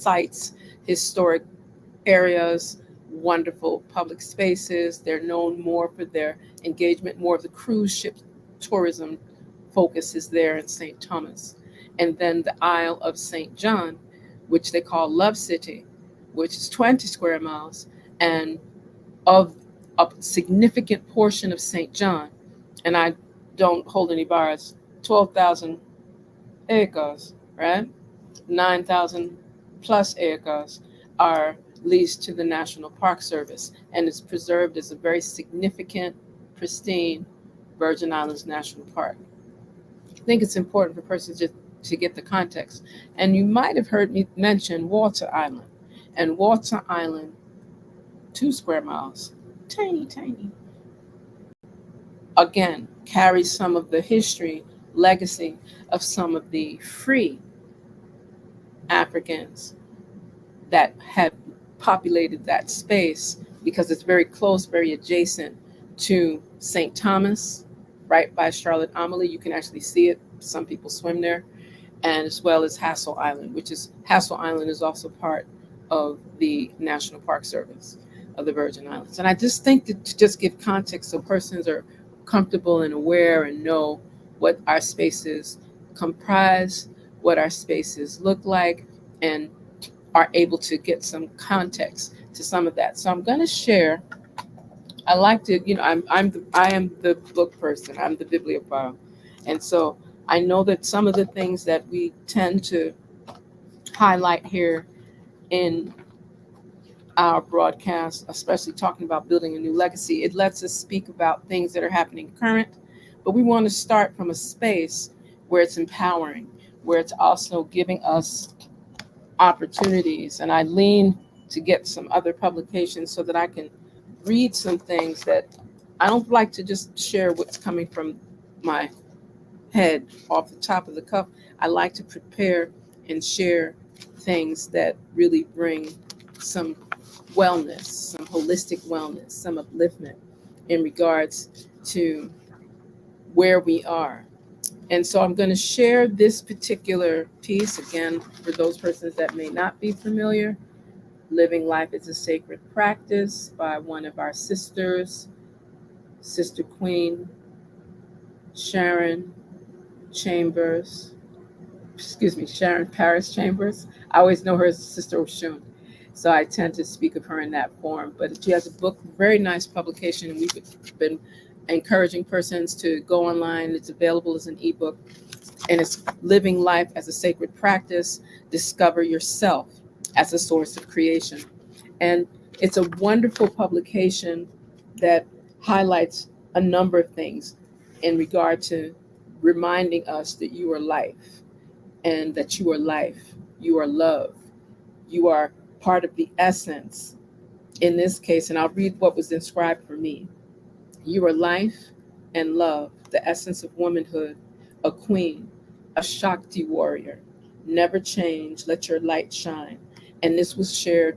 sites, historic areas, wonderful public spaces. They're known more for their engagement. More of the cruise ship tourism focus is there in St. Thomas. And then the Isle of St. John, which they call Love City, which is 20 square miles. And of a significant portion of St. John, and I don't hold any bars, 12,000 acres, right? 9,000 plus acres are leased to the National Park Service and is preserved as a very significant, pristine Virgin Islands National Park. I think it's important for persons to get the context. And you might have heard me mention Walter Island. And Walter Island, 2 square miles, tiny, tiny, again, carries some of the history, legacy of some of the free Africans that have populated that space because it's very close, very adjacent to St. Thomas, right by Charlotte Amalie. You can actually see it. Some people swim there. And as well as Hassel Island, Hassel Island is also part of the National Park Service of the Virgin Islands. And I just think that to just give context so persons are comfortable and aware and know what our spaces comprise, what our spaces look like, and are able to get some context to some of that. So I'm going to share. I like to, I am the book person. I'm the bibliophile, and so I know that some of the things that we tend to highlight here in our broadcast, especially talking about building a new legacy, it lets us speak about things that are happening current, but we want to start from a space where it's empowering, where it's also giving us opportunities. And I lean to get some other publications so that I can read some things that I don't like to just share what's coming from my head off the top of the cuff. I like to prepare and share things that really bring some wellness, some holistic wellness, some upliftment in regards to where we are. And so I'm going to share this particular piece again for those persons that may not be familiar. Living Life is a Sacred Practice by one of our sisters, Sister Queen Sharon Paris Chambers. I always know her as Sister Oshun, so I tend to speak of her in that form. But she has a book, very nice publication, and we've been encouraging persons to go online. It's available as an ebook, and it's Living Life as a Sacred Practice, Discover Yourself as a Source of Creation. And it's a wonderful publication that highlights a number of things in regard to reminding us that you are life, and that you are life, you are love, you are part of the essence. In this case, and I'll read what was inscribed for me. You are life and love, the essence of womanhood, a queen, a Shakti warrior. Never change, let your light shine. And this was shared